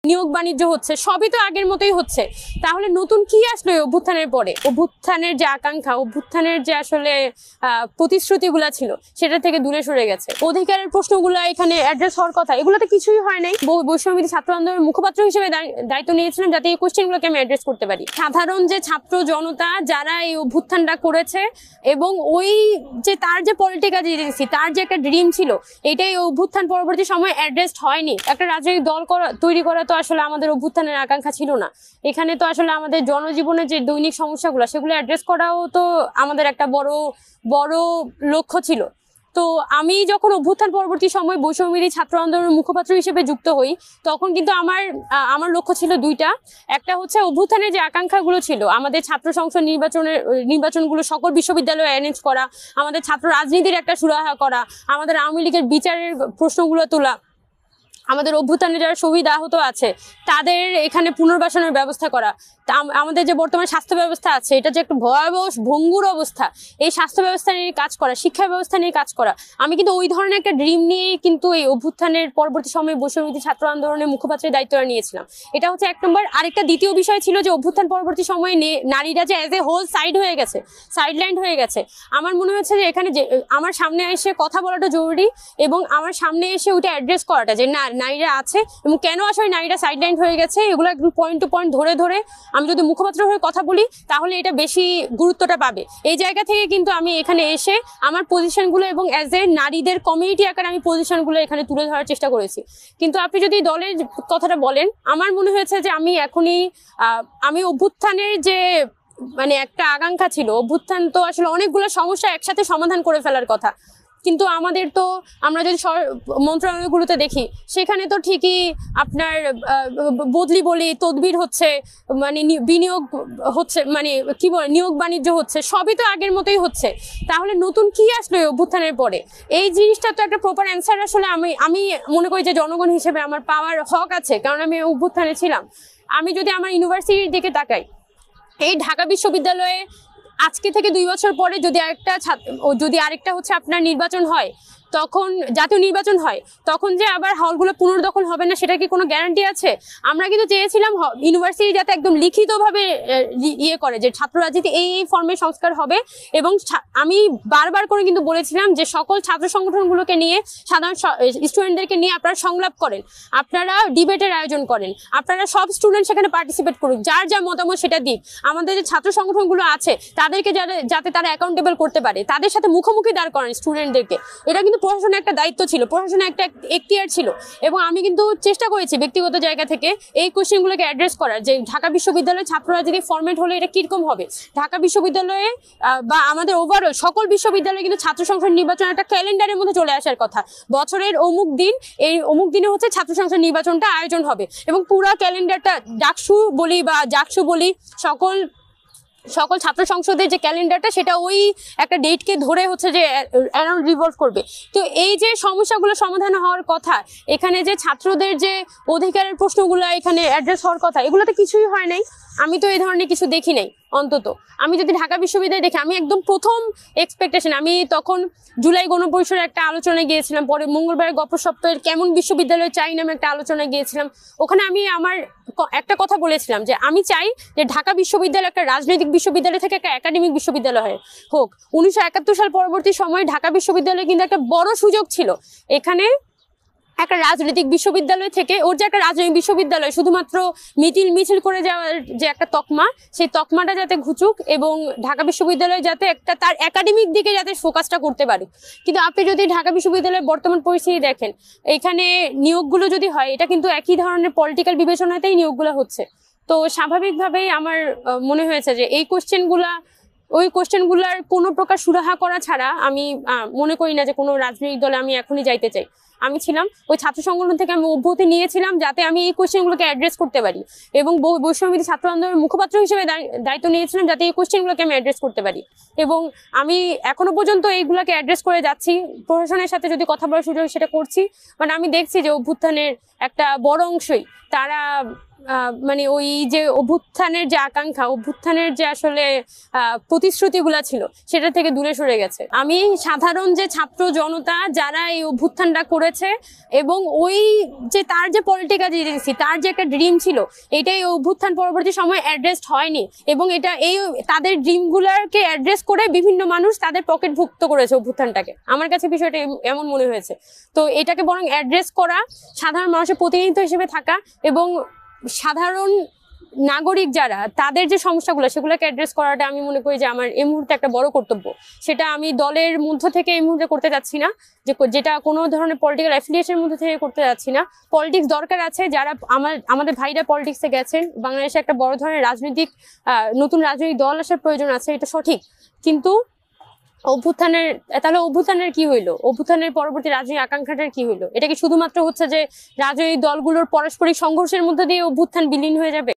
নিয়োগ বাণিজ্য হচ্ছে, সবই তো আগের মতোই হচ্ছে। তাহলে নতুন কি আসলো এই অভ্যুত্থানের পরে? অভ্যুত্থানের যে আকাঙ্ক্ষা, অভ্যুত্থানের যে আসলে প্রতিশ্রুতিগুলা ছিল সেটা থেকে দূরে সরে গেছে। অধিকারের প্রশ্নগুলো এখানে অ্যাড্রেস হওয়ার কথা, এগুলোতে কিছুই হয় নাই। বৈষম্য ছাত্র আন্দোলনের মুখপাত্র হিসেবে দায়িত্ব নিয়েছিলাম যাতে এই কোশ্চেনগুলোকে আমি অ্যাড্রেস করতে পারি। সাধারণ যে ছাত্র জনতা যারা এই অভ্যুত্থানটা করেছে এবং ওই যে তার যে পলিটিক্যাল এজেন্সি, তার যে একটা ড্রিম ছিল, এটাই অভ্যুত্থান পরবর্তী সময় অ্যাড্রেসড হয়নি। একটা রাজনৈতিক দল তৈরি করা তো আসলে আমাদের অভ্যুত্থানের আকাঙ্ক্ষা ছিল না। এখানে তো আসলে আমাদের জনজীবনের যে দৈনিক সমস্যাগুলো সেগুলো অ্যাড্রেস করাও তো আমাদের একটা বড় লক্ষ্য ছিল। তো আমি যখন অভ্যুত্থান পরবর্তী সময় বৈষম্য ছাত্র আন্দোলনের মুখপাত্র হিসেবে যুক্ত হই, তখন কিন্তু আমার লক্ষ্য ছিল দুইটা। একটা হচ্ছে অভ্যুত্থানের যে আকাঙ্ক্ষাগুলো ছিল, আমাদের ছাত্র সংসদ নির্বাচনগুলো সকল বিশ্ববিদ্যালয়ে অ্যারেঞ্জ করা, আমাদের ছাত্র রাজনীতির একটা সুরাহা করা, আমাদের আওয়ামী লীগের বিচারের প্রশ্নগুলো তোলা, আমাদের অভ্যুত্থানে যারা শহীদ আহত আছে তাদের এখানে পুনর্বাসনের ব্যবস্থা করা, আমাদের যে বর্তমান স্বাস্থ্য ব্যবস্থা আছে এটা যে একটা ভয়াবহ ভঙ্গুর অবস্থা, এই স্বাস্থ্য ব্যবস্থা নিয়ে কাজ করা, শিক্ষা ব্যবস্থা নিয়ে কাজ করা। আমি কিন্তু ওই ধরনের একটা ড্রিম নিয়েই কিন্তু এই অভ্যুত্থানের পরবর্তী সময়ে বৈষম্য ছাত্র আন্দোলনের মুখপাত্রের দায়িত্বটা নিয়েছিলাম। এটা হচ্ছে এক নম্বর। আরেকটা দ্বিতীয় বিষয় ছিল যে অভ্যুত্থান পরবর্তী সময়ে নারীরা যে অ্যাজ এ হোল সাইডলাইন হয়ে গেছে। আমার মনে হচ্ছে যে এখানে যে আমার সামনে এসে কথা বলাটা জরুরি এবং আমার সামনে এসে ওইটা অ্যাড্রেস করাটা যে না, নারীরা আছে এবং কেন আসলে নারীরা সাইডলাইন হয়ে গেছে, এগুলো একদম পয়েন্ট টু পয়েন্ট ধরে আমি যদি মুখপাত্র হয়ে কথা বলি তাহলে এটা বেশি গুরুত্বটা পাবে। এই জায়গা থেকে কিন্তু আমি এখানে এসে আমার পজিশনগুলো এবং অ্যাজ এ নারীদের কমিউনিটি আকারে আমি পজিশনগুলো এখানে তুলে ধরার চেষ্টা করেছি। কিন্তু আপনি যদি দলের কথাটা বলেন, আমার মনে হয়েছে যে আমি অভ্যুত্থানের যে মানে একটা আকাঙ্ক্ষা ছিল, অভ্যুত্থান তো আসলে অনেকগুলো সমস্যা একসাথে সমাধান করে ফেলার কথা, কিন্তু আমরা যদি মন্ত্রণালয়গুলোতে দেখি সেখানে তো ঠিকই আপনার বদলি বলি, তদবির হচ্ছে, মানে বিনিয়োগ হচ্ছে, মানে কি বলে, নিয়োগ বাণিজ্য হচ্ছে, সবই তো আগের মতোই হচ্ছে। তাহলে নতুন কি আসলো এই অভ্যুত্থানের পরে? এই জিনিসটা তো একটা প্রপার অ্যান্সার আসলে আমি মনে করি যে জনগণ হিসেবে আমার পাওয়ার হক আছে, কারণ আমি অভ্যুত্থানে ছিলাম। আমি যদি আমার ইউনিভার্সিটির দিকে তাকাই, এই ঢাকা বিশ্ববিদ্যালয়ে আজকে থেকে 2 বছর পরে যদি আরেকটা হচ্ছে আপনার নির্বাচন হয়, তখন জাতীয় নির্বাচন হয়, তখন যে আবার হলগুলো পুনর্দখল হবে না সেটা কি কোনো গ্যারান্টি আছে? আমরা কিন্তু চেয়েছিলাম ইউনিভার্সিটি যাতে একদম লিখিতভাবে করে যে ছাত্র রাজনীতি এই ফর্মে সংস্কার হবে, এবং আমি বারবার করে কিন্তু বলেছিলাম যে সকল ছাত্র সংগঠনগুলোকে নিয়ে, সাধারণ স্টুডেন্টদেরকে নিয়ে আপনারা সংলাপ করেন, আপনারা ডিবেটের আয়োজন করেন, আপনারা সব স্টুডেন্ট সেখানে পার্টিসিপেট করুক, যার যা মতামত সেটা দিক। আমাদের যে ছাত্র সংগঠনগুলো আছে তাদেরকে যাতে তারা অ্যাকাউন্টেবল করতে পারে, তাদের সাথে মুখোমুখি দাঁড় করেন স্টুডেন্টদেরকে। এটা কিন্তু প্রশাসনের একটা দায়িত্ব ছিল, প্রশাসনের একটা এখতিয়ার ছিল, এবং আমি কিন্তু চেষ্টা করেছি ব্যক্তিগত জায়গা থেকে এই কোশ্চেনগুলোকে অ্যাড্রেস করার, যে ঢাকা বিশ্ববিদ্যালয়ে ছাত্র রাজনীতি ফরম্যাট হলে এটা কিরকম হবে। ঢাকা বিশ্ববিদ্যালয়ে বা আমাদের ওভারঅল সকল বিশ্ববিদ্যালয়ে কিন্তু ছাত্র সংসদ নির্বাচন একটা ক্যালেন্ডারের মধ্যে চলে আসার কথা। বছরের অমুক দিনে হচ্ছে ছাত্র সংসদ নির্বাচনটা আয়োজন হবে, এবং পুরো ক্যালেন্ডারটা ডাকসু বলি বা জাকসু বলি, সকল ছাত্র সংসদের যে ক্যালেন্ডারটা সেটা ওই একটা ডেটকে ধরে হচ্ছে যে অ্যারাউন্ড রিভলভ করবে। তো এই যে সমস্যাগুলো সমাধান হওয়ার কথা, এখানে যে ছাত্রদের যে অধিকারের প্রশ্নগুলো এখানে অ্যাড্রেস হওয়ার কথা, এগুলোতে কিছুই হয় নাই। আমি তো এই ধরনের কিছু দেখি নাই। অন্তত আমি যদি ঢাকা বিশ্ববিদ্যালয়ে দেখি, আমি একদম প্রথম এক্সপেকটেশন, আমি তখন জুলাই গণপরিষদের একটা আলোচনায় গিয়েছিলাম, পরে মঙ্গলবারের গল্প সপ্তাহের কেমন বিশ্ববিদ্যালয় চাই নামে একটা আলোচনায় গিয়েছিলাম। ওখানে আমি আমার একটা কথা বলেছিলাম যে আমি চাই যে ঢাকা বিশ্ববিদ্যালয় একটা রাজনৈতিক বিশ্ববিদ্যালয় থেকে একটা একাডেমিক বিশ্ববিদ্যালয় হোক। 1971 সাল পরবর্তী সময়ে ঢাকা বিশ্ববিদ্যালয় কিন্তু একটা বড় সুযোগ ছিল, এখানে একটা রাজনৈতিক বিশ্ববিদ্যালয় থেকে ওর যে একটা রাজনৈতিক বিশ্ববিদ্যালয় শুধুমাত্র মিছিল করে যাওয়ার যে একটা তকমা, সেই তকমাটা যাতে ঘুচুক এবং ঢাকা বিশ্ববিদ্যালয় যাতে একটা তার একাডেমিক দিকে যাতে ফোকাসটা করতে পারে। কিন্তু আপনি যদি ঢাকা বিশ্ববিদ্যালয়ের বর্তমান পরিস্থিতি দেখেন, এখানে নিয়োগগুলো যদি হয় এটা কিন্তু একই ধরনের পলিটিক্যাল বিবেচনাতেই নিয়োগগুলো হচ্ছে। তো স্বাভাবিকভাবেই আমার মনে হয়েছে যে এই ওই কোশ্চেনগুলার কোনো প্রকার সুরাহা করা ছাড়া আমি মনে করি না যে কোনো রাজনৈতিক দলে আমি এখনই যাইতে চাই। আমি ছিলাম ওই ছাত্র সংগঠন থেকে, আমি অব্যাহতি নিয়েছিলাম যাতে আমি এই কোশ্চেনগুলোকে অ্যাড্রেস করতে পারি, এবং বৈষম্য ছাত্র আন্দোলনের মুখপাত্র হিসেবে দায়িত্ব নিয়েছিলাম যাতে এই কোশ্চেনগুলোকে আমি অ্যাড্রেস করতে পারি। এবং আমি এখনো পর্যন্ত এইগুলোকে অ্যাড্রেস করে যাচ্ছি, প্রশাসনের সাথে যদি কথা বলার সুযোগ সেটা করছি। মানে আমি দেখছি যে অভ্যুত্থানের একটা বড় অংশই তারা মানে ওই যে অভ্যুত্থানের যে আকাঙ্ক্ষা, অভ্যুত্থানের যে আসলে প্রতিশ্রুতিগুলা ছিল সেটা থেকে দূরে সরে গেছে। আমি সাধারণ যে ছাত্র জনতা যারা এই অভ্যুত্থানটা করেছে হয়েছে এবং ওই যে তার যে পলিটিক্যাল এজেন্সি, তার যে একটা ড্রিম ছিল, এটাই অভ্যুত্থান পরবর্তী সময় অ্যাড্রেস হয়নি এবং এটা এই তাদের ড্রিমগুলোকে অ্যাড্রেস করে বিভিন্ন মানুষ তাদের পকেটভুক্ত করেছে অভ্যুত্থানটাকে। আমার কাছে বিষয়টা এমন মনে হয়েছে। তো এটাকে বরং অ্যাড্রেস করা, সাধারণ মানুষের প্রতিনিধিত্ব হিসেবে থাকা এবং সাধারণ নাগরিক যারা তাদের যে সমস্যাগুলো সেগুলোকে অ্যাড্রেস করাটা আমি মনে করি যে আমার এই মুহূর্তে একটা বড় কর্তব্য। সেটা আমি দলের মধ্য থেকে এই মুহূর্তে করতে যাচ্ছি না, যেটা কোনো ধরনের পলিটিক্যাল অ্যাফিলিয়েশনের মধ্যে থেকে করতে যাচ্ছি না। পলিটিক্স দরকার আছে, যারা আমাদের ভাইরা পলিটিক্সে গেছেন, বাংলাদেশে একটা বড় ধরনের নতুন রাজনৈতিক দল আসার প্রয়োজন আছে, এটা সঠিক। কিন্তু অভ্যুত্থানের কি হইলো? অভ্যুত্থানের পরবর্তী রাজনৈতিক আকাঙ্ক্ষাটার কি হইলো? এটা কি শুধুমাত্র হচ্ছে যে রাজনৈতিক দলগুলোর পারস্পরিক সংঘর্ষের মধ্যে দিয়ে অভ্যুত্থান বিলীন হয়ে যাবে?